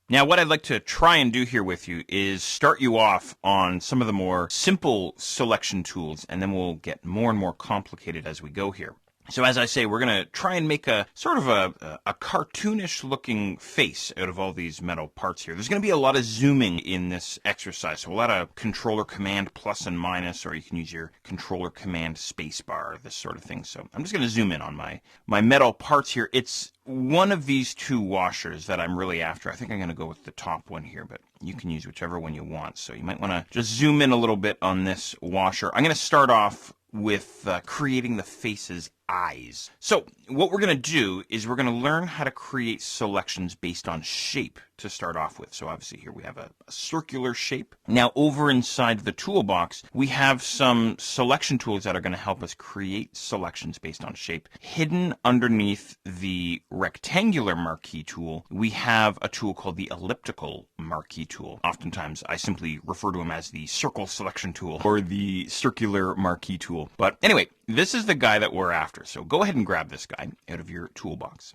Now, what I'd like to try and do here with you is start you off on some of the more simple selection tools, and then we'll get more and more complicated as we go here. So as I say, we're going to try and make a sort of a cartoonish looking face out of all these metal parts here. There's going to be a lot of zooming in this exercise. So a lot of controller command plus and minus, or you can use your controller command spacebar, this sort of thing. So I'm just going to zoom in on my metal parts here. It's one of these two washers that I'm really after. I think I'm going to go with the top one here, but you can use whichever one you want. So you might want to just zoom in a little bit on this washer. I'm going to start off with creating the face's eyes. So what we're going to do is we're going to learn how to create selections based on shape to start off with. So obviously here we have a circular shape. Now over inside the toolbox, we have some selection tools that are going to help us create selections based on shape. Hidden underneath the rectangular marquee tool, we have a tool called the elliptical marquee tool. Oftentimes I simply refer to them as the circle selection tool or the circular marquee tool. But anyway, this is the guy that we're after. So go ahead and grab this guy out of your toolbox.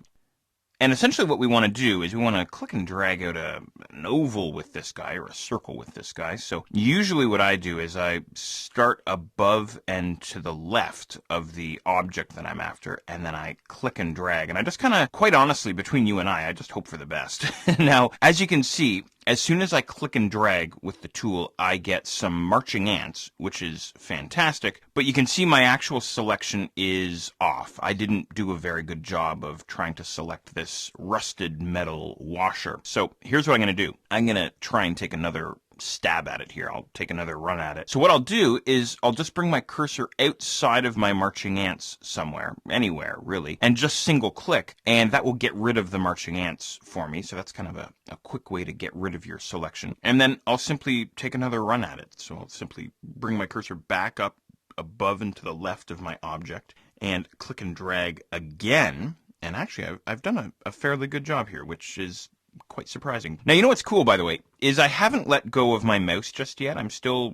And essentially what we want to do is we want to click and drag out an oval with this guy or a circle with this guy. So usually what I do is I start above and to the left of the object that I'm after, and then I click and drag. And I just kind of, quite honestly, between you and I just hope for the best. Now, as you can see, as soon as I click and drag with the tool, I get some marching ants, which is fantastic, but you can see my actual selection is off. I didn't do a very good job of trying to select this rusted metal washer. So here's what I'm going to do. I'm going to try and take another stab at it here. I'll take another run at it. So what I'll do is I'll just bring my cursor outside of my marching ants somewhere, anywhere really, and just single click, and that will get rid of the marching ants for me. So that's kind of a quick way to get rid of your selection. And then I'll simply take another run at it. So I'll simply bring my cursor back up above and to the left of my object and click and drag again. And actually I've done a fairly good job here, which is quite surprising. Now, you know what's cool, by the way, is I haven't let go of my mouse just yet. I'm still,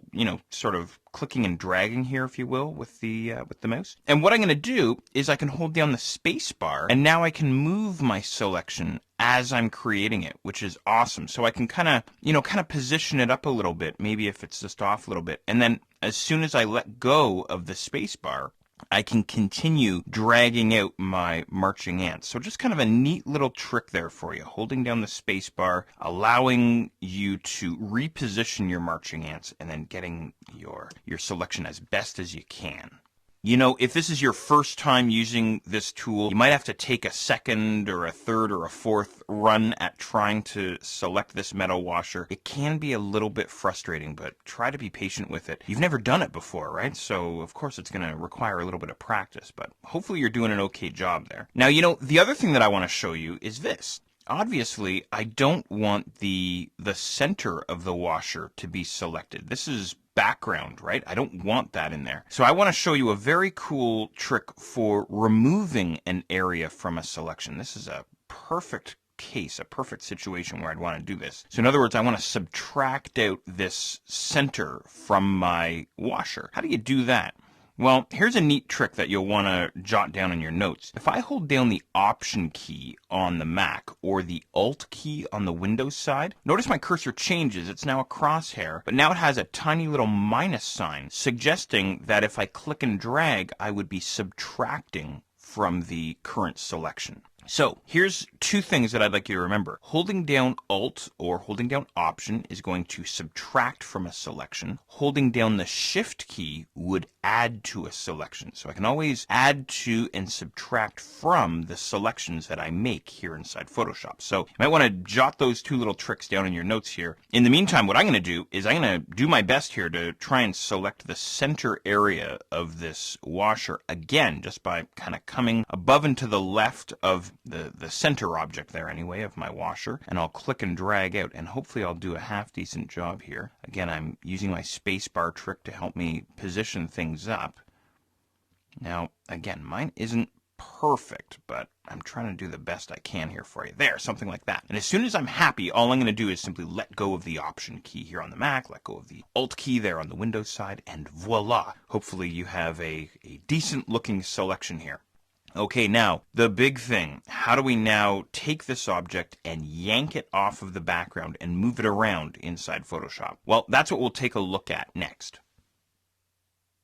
sort of clicking and dragging here, if you will, with the mouse. And what I'm going to do is I can hold down the space bar, and now I can move my selection as I'm creating it, which is awesome. So I can kind of position it up a little bit, maybe if it's just off a little bit. And then as soon as I let go of the space bar, I can continue dragging out my marching ants. So just kind of a neat little trick there for you. Holding down the space bar, allowing you to reposition your marching ants, and then getting your selection as best as you can. You know, if this is your first time using this tool, you might have to take a second or a third or a fourth run at trying to select this metal washer. It can be a little bit frustrating, but try to be patient with it. You've never done it before, right? So, of course, it's going to require a little bit of practice, but hopefully you're doing an okay job there. Now, the other thing that I want to show you is this. Obviously, I don't want the center of the washer to be selected. This is background, right? I don't want that in there. So I want to show you a very cool trick for removing an area from a selection. This is a perfect case, a perfect situation where I'd want to do this. So in other words, I want to subtract out this center from my washer. How do you do that? Well, here's a neat trick that you'll want to jot down in your notes. If I hold down the Option key on the Mac or the Alt key on the Windows side, notice my cursor changes. It's now a crosshair, but now it has a tiny little minus sign, suggesting that if I click and drag, I would be subtracting from the current selection. So here's two things that I'd like you to remember. Holding down Alt or holding down Option is going to subtract from a selection. Holding down the Shift key would add to a selection. So I can always add to and subtract from the selections that I make here inside Photoshop. So you might want to jot those two little tricks down in your notes here. In the meantime, what I'm going to do is I'm going to do my best here to try and select the center area of this washer again, just by kind of coming above and to the left of the center object there anyway of my washer, and I'll click and drag out, and hopefully I'll do a half decent job here. Again, I'm using my spacebar trick to help me position things up. Now, again, mine isn't perfect, but I'm trying to do the best I can here for you. There, something like that. And as soon as I'm happy, all I'm going to do is simply let go of the Option key here on the Mac, let go of the Alt key there on the Windows side, and voila! Hopefully you have a decent looking selection here. Okay, now, the big thing. How do we now take this object and yank it off of the background and move it around inside Photoshop? Well, that's what we'll take a look at next.